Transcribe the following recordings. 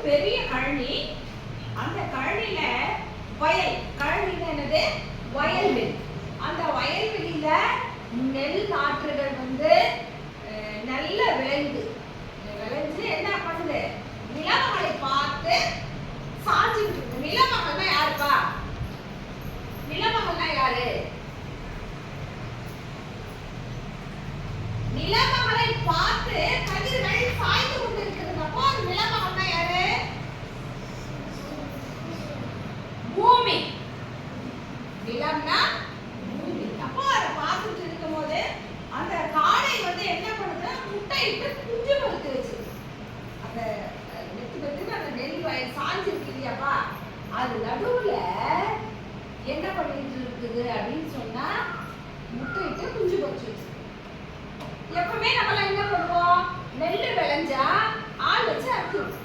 பெரிய கழனி. அந்த கழனியில கழனில என்னது வயல்வெளி. அந்த வயல்வெளியில நெல் நாற்றுகள் நல்ல விளைஞ்சு என்ன பண்ணுது, நிலமகளை பார்த்து சாஞ்சுக்கிட்டு இருக்கு. நிலமகள்னா யாருப்பா? நிலமகள்னா யாரு? நிலமகளை பார்த்து கதிர்கள் சாய்ந்து கொண்டு இருக்கிறப்போ அது நிலமகள்னா யாரு? பூமி. நிலம்னா பூமி. அப்போ அதை பார்த்துட்டு இருக்கும் போது அந்த காடை என்ன பண்ணுது, முட்டையிட்டு குஞ்சு பொறுத்து வச்சு அந்த அந்த நெல் வயல் சாஞ்சு இருக்கு இல்லையாப்பா, அது நடுவுல என்ன பண்ணிட்டு இருக்குது அப்படின்னு சொன்னா முட்டையிட்டு குஞ்சு பொறிச்சு வச்சு. எப்பவுமே நம்மளாம் என்ன பண்ணுவோம், நெல் விளைஞ்சா ஆள் வச்சு அறுத்துவோம்.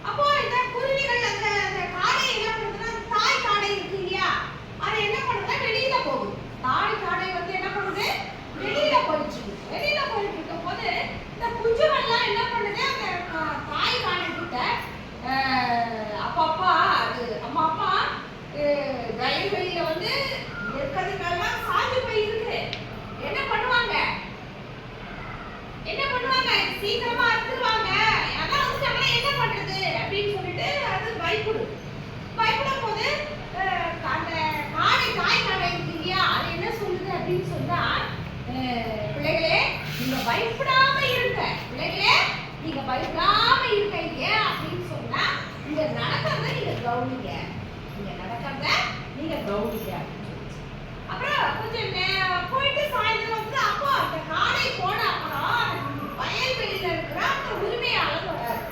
அப்போ இந்த குருவிகள் அந்த காடை என்ன பண்ணுதுன்னா, தாய் காடை இருக்கு இல்லையா, அது என்ன பண்ணுதுன்னா வெளியில போகுது. தாய் காடை என்ன பண்ணுது, வெளியில போயிட்டு இருக்கும் போது இந்த குஞ்சுகள்லாம் என்ன பண்ணுது, அந்த தாய் காடை கிட்ட அப்பா அது அம்மா வயல்வெளியில நெற்கதிர்கள்லாம் சாஞ்சு போய் இருக்கு. என்ன பண்ணுவாங்க சீக்கிரமா அறுத்துருவாங்க, அதான் நம்மள என்ன பண்றது அப்படின்னு சொல்லிட்டு அது பயப்படும் போது அந்த தாய் காடை இருக்கு இல்லையா, அது என்ன சொல்லுது அப்படின்னு சொன்னா, பிள்ளைகளே நீங்க பயப்படாம இருங்க, ஏன் அப்படின்னு சொன்னா இங்க நடக்கிறத நீங்க கவனிங்க அப்புறம் கொஞ்சம் போயிட்டு சாயந்தரம் அப்போ அந்த காடை போன அப்புறம் வயல்வெளியில இருக்கிற அந்த உரிமையாளர் வராரு.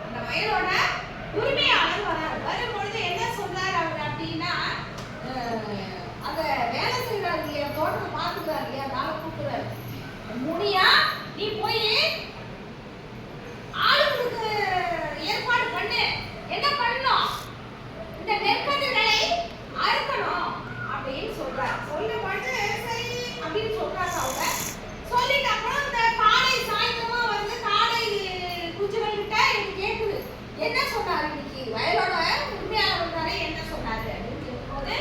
அந்த வயலோட உரிமையாளர் வரும்பொழுது என்ன சொல்றாரு அவர் அப்படின்னா, அந்த வேலை செய்யறாரு இல்லையா, தோட்டத்தை பார்த்துக்கிறாரு இல்லையா, நாளை கூப்பிடுறாரு, முனியா நீ போய் ஆளுங்களுக்கு ஏற்பாடு பண்ணு, என்ன பண்ணணும், இந்த நெற்கதிர்களை அறுக்கணும் அப்படின்னு சொல்றாரு. சொல்லும்போது சரி அப்படின்னு சொல்றாங்க. அவங்க சொல்லிட்டு அப்புறம் இந்த காடை சாயந்தரமா காடை குஞ்சுகள் கிட்ட கேக்குது, என்ன சொன்னாரு இன்னைக்கு வயலோட உண்மையாளர் வந்தாரு, என்ன சொன்னாரு அப்படின்னு கேட்கும்போது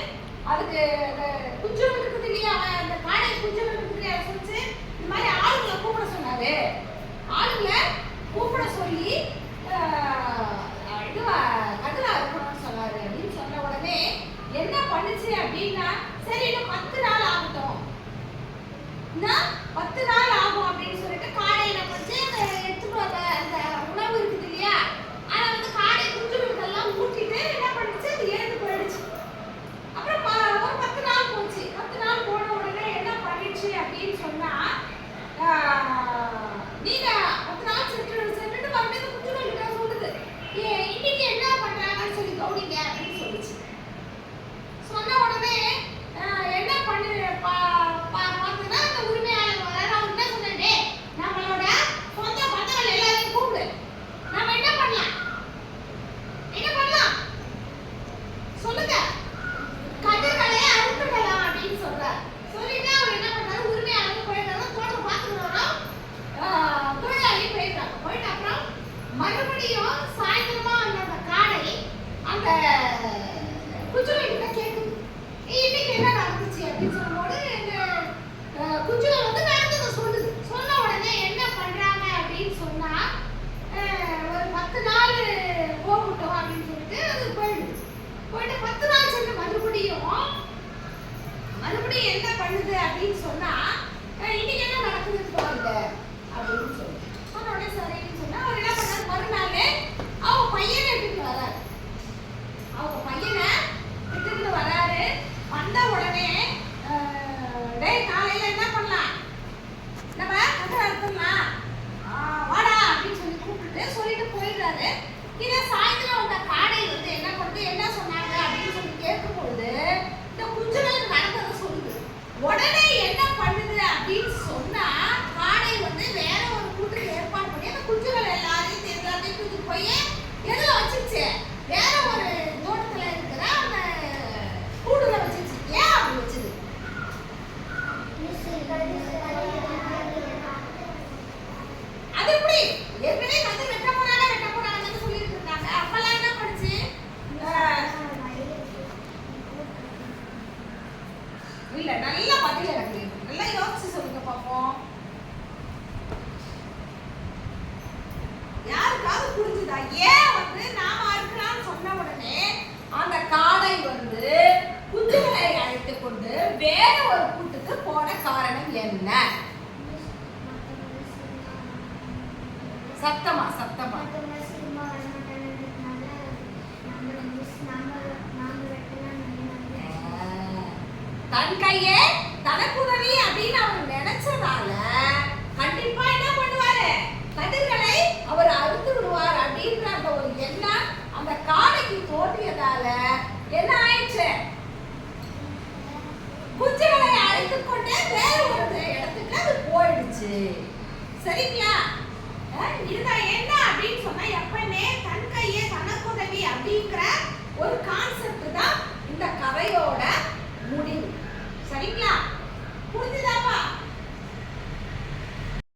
அதுக்கு அந்த குஞ்சுகள் இருக்குது இல்லையா, அந்த காடை குஞ்சுகள் இருக்குது இல்லையா, சொல்லிச்சு இந்த மாதிரி ஆளுங்களை கூப்பிட சொன்னாரு. ஆளுங்களை கூப்பிட சொல்லி கதிரா இருக்கணும்னு சொன்னாரு அப்படின்னு சொன்ன உடனே என்ன பண்ணுச்சு அப்படின்னா, சரி இன்னும் 10 நாள் ஆகட்டும், 10 நாள் ஆகும் அப்படின்னு சொல்லிட்டு காடையில எடுத்துட்டு வந்த அந்த உணவு இருக்குது இல்லையா, அதை காடை குஞ்சுகளுக்கெல்லாம் ஊட்டிட்டு என்ன பண்ணுச்சு, அது எழுந்து போயிடுச்சு. அப்புறம் ஒரு 10 நாள் போச்சு. 10 நாள் போன உடனே என்ன பண்ணிடுச்சு அப்படின்னு சொன்னா, நீங்க 10 நாள் சென்றுட்டு மறுபடியும் குஞ்சுகள் கிட்ட சொல்லுது, இன்னைக்கு என்ன பண்றாங்கன்னு சொல்லி கவனிங்க அப்படின்னு சொல்லிச்சு. சொன்ன உடனே என்ன பண்ணு பார்த்தீங்கன்னா அந்த உரிமையாளர் வராரு. அவர் என்ன சொன்னாரு, நம்மளோட சொந்த பந்தங்கள் எல்லாரையும் கூப்பிடு, நம்ம என்ன பண்ணலாம் சொல்லுங்க, கதிர்களை அறுத்துடலாம் அப்படின்னு சொல்றாரு. சொல்லிட்டு அவர் என்ன பண்ணாரு, உரிமையாளர் போயிட்டாரு, தோட்டம் பார்த்துக்கிறோம், தொழிலாளி போயிட்டு அப்புறம் மறுபடியும் சாயந்தரமா அந்த காடை அந்த குஞ்சுகள் கிட்ட கேட்குது, இன்னைக்கு என்ன நடந்துச்சு அப்படின்னு சொல்லும்போது குஞ்சுகள் நடந்ததை சொல்லுது. சொன்ன உடனே என்ன பண்றாங்க அப்படின்னு சொன்னா, ஒரு 10 நாள் போகட்டும் அப்படின்னு சொல்லிட்டு அது போயிட்டு 10 நாள் சென்று மறுபடியும் என்ன பண்ணுது அப்படின்னு சொன்னா, இன்னைக்கு என்ன நடக்குதுன்னு பாருங்க அப்படின்னு சொல்லி சொன்ன உடனே சரின்னு சொன்னா அவர் என்ன பண்ணாரு, மறுநாள் அவங்க பையனை எடுத்துட்டு வராரு. வந்த உடனே காலையில என்ன பண்ணலாம், நம்ம கதிரை அறுத்துடலாம் வாடா அப்படின்னு சொல்லி சொல்லிட்டு போயிடுறாரு. இதை சாயந்தரம் அந்த காடை என்ன பண்ணுது, என்ன சொன்னாங்க அப்படின்னு சொல்லி கேட்கும் பொழுது இந்த குஞ்சுகளுக்கு நடந்ததை சொல்லுது. உடனே என்ன பண்ணுது அறுத்துட்டான். ஏன் வந்து நாம அறுக்கலாம்னு சொன்ன உடனே அந்த காடை வந்து குஞ்சுகளை அழைத்து கொண்டு வேற ஒரு கூட்டுக்கு போன காரணம் என்ன? சத்தமா சத்தமா. தன் கையே தனக்குதவி அப்படின்னு அவர் நினைச்சதால